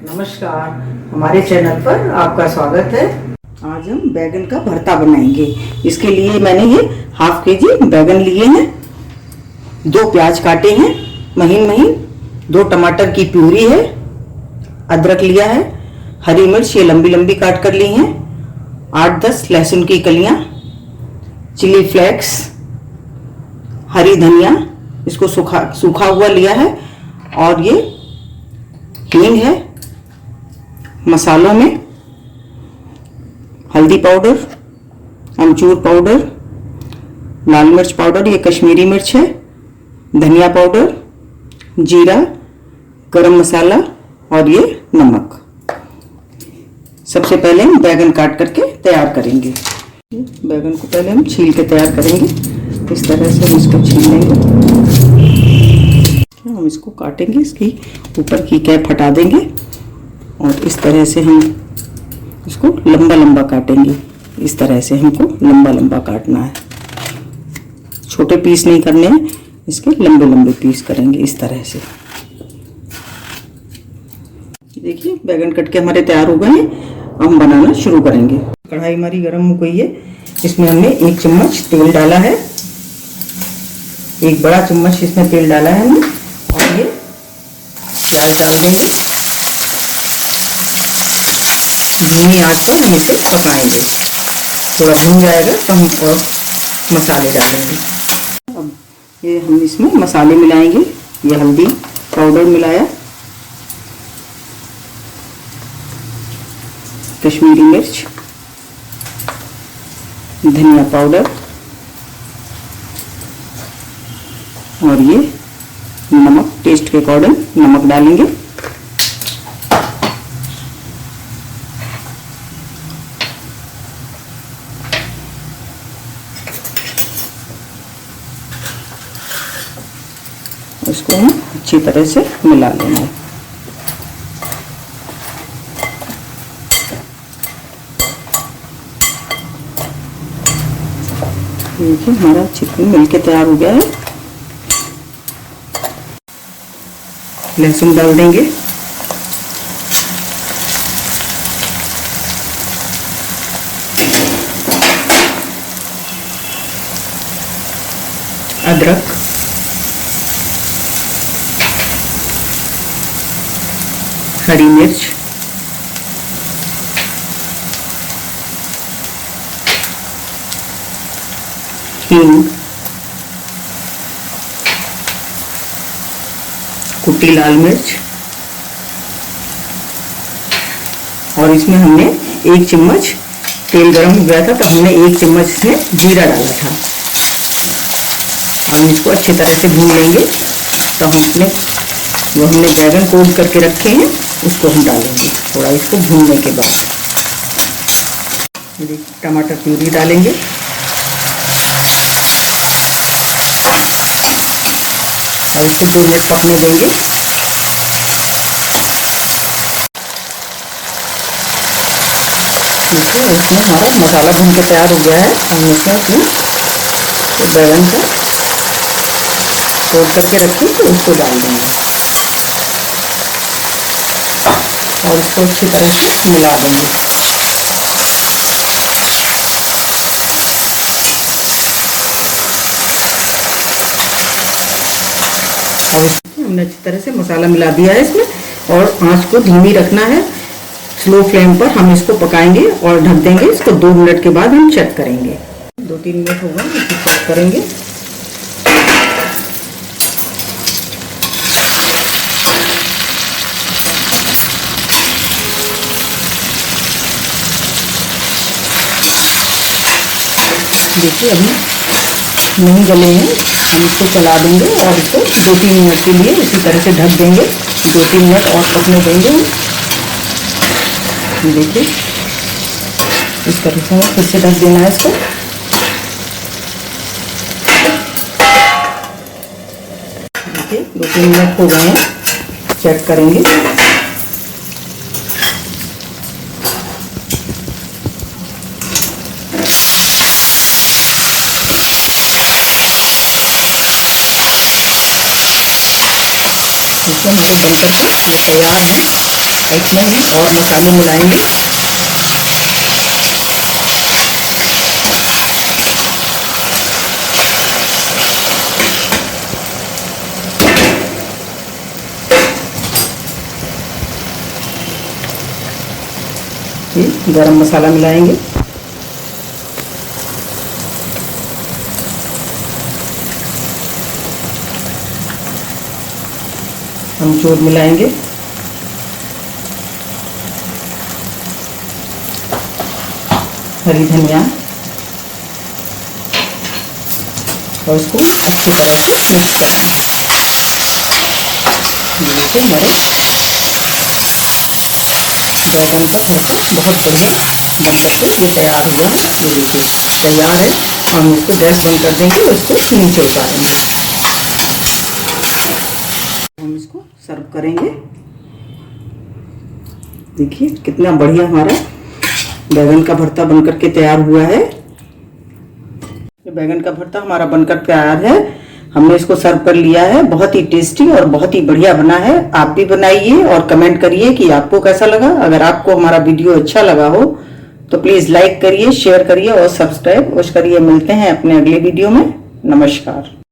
नमस्कार, हमारे चैनल पर आपका स्वागत है। आज हम बैगन का भरता बनाएंगे। इसके लिए मैंने ये हाफ केजी बैगन लिए हैं, 2 प्याज काटे हैं महीन महीन, 2 टमाटर की प्यूरी है, अदरक लिया है, हरी मिर्च ये लंबी लंबी काट कर ली हैं, 8-10 लहसुन की कलियां, चिली फ्लेक्स, हरी धनिया इसको सूखा हुआ लिया है, और ये हींग है। मसालों में हल्दी पाउडर, अमचूर पाउडर, लाल मिर्च पाउडर ये कश्मीरी मिर्च है, धनिया पाउडर, जीरा, गरम मसाला और ये नमक। सबसे पहले हम बैगन काट करके तैयार करेंगे। बैगन को पहले हम छील के तैयार करेंगे। इस तरह से हम इसको छील लेंगे। हम इसको काटेंगे, इसकी ऊपर की कैप हटा देंगे और इस तरह से हम इसको लंबा लंबा काटेंगे। इस तरह से हमको लंबा लंबा काटना है, छोटे पीस नहीं करने हैं, इसके लंबे लंबे पीस करेंगे इस तरह से। देखिए बैगन कट के हमारे तैयार हो गए हैं। अब हम बनाना शुरू करेंगे। कढ़ाई हमारी गर्म हो गई है, इसमें हमने 1 चम्मच तेल डाला है, 1 बड़ा चम्मच इसमें तेल डाला है हमने, और ये प्याज डाल देंगे। धीमी आंच पर हम इसे पकाएंगे, थोड़ा भून जाएगा तो हम और मसाले डालेंगे। अब ये हम इसमें मसाले मिलाएंगे। ये हल्दी पाउडर मिलाया, कश्मीरी मिर्च, धनिया पाउडर और ये नमक, टेस्ट के अकॉर्डिंग नमक डालेंगे। इसको हम अच्छी तरह से मिला लेंगे। देखिए हमारा चिकन मिलके तैयार हो गया है। लहसुन डाल देंगे, अदरक, हरी मिर्च, हींग, कुटी लाल मिर्च, और इसमें हमने 1 चम्मच तेल गरम हो गया था तो हमने 1 चम्मच इसमें जीरा डाला था। हम इसको अच्छी तरह से भून लेंगे। तो हम अपने जो हमने बैगन कोट करके रखे हैं उसको हम डालेंगे थोड़ा इसको भूनने के बाद। टमाटर प्यूरी डालेंगे और इसको 2 मिनट पकने देंगे। देखिए इसमें हमारा मसाला भून के तैयार हो गया है। हम इसमें अपनी बैगन का कोट करके रखें तो उसको डाल देंगे और इसको अच्छी तरह से मिला देंगे। और इसमें हमने अच्छी तरह से मसाला मिला दिया है इसमें, और आंच को धीमी रखना है। स्लो फ्लेम पर हम इसको पकाएंगे और ढक देंगे। इसको 2 मिनट के बाद हम चेक करेंगे। 2-3 मिनट होगा, इसको चेक करेंगे। देखिए अभी नहीं गले हैं, हम इसको चला देंगे और इसको 2-3 मिनट के लिए इसी तरह से ढक देंगे। 2-3 मिनट और पकने देंगे। देखिए इस तरह से फिर से ढक देना है इसको। देखिए 2-3 मिनट हो गए हैं, चेक करेंगे। इसको हमारे बन करके ये तैयार है। इसमें भी और मसाले मिलाएंगे। गरम मसाला मिलाएंगे। अमचूर मिलाएंगे। हरी धनिया और इसको अच्छी तरह से मिक्स करेंगे। देखिए हमारे बैगन का भरता बहुत बढ़िया बन करके ये तैयार हुआ है। ये देखिए तैयार है। हम इसको गैस बंद कर देंगे और इसको नीचे उतारेंगे। हम इसको सर्व करेंगे। देखिए कितना बढ़िया हमारा बैगन का भरता बनकर के तैयार हुआ है। ये बैगन का भरता हमारा बनकर तैयार है। हमने इसको सर्व कर लिया है। बहुत ही टेस्टी और बहुत ही बढ़िया बना है। आप भी बनाइए और कमेंट करिए कि आपको कैसा लगा। अगर आपको हमारा वीडियो अच्छा लगा हो तो प्लीज लाइक करिए, शेयर करिए और सब्सक्राइब करिए। मिलते हैं अपने अगले वीडियो में। नमस्कार।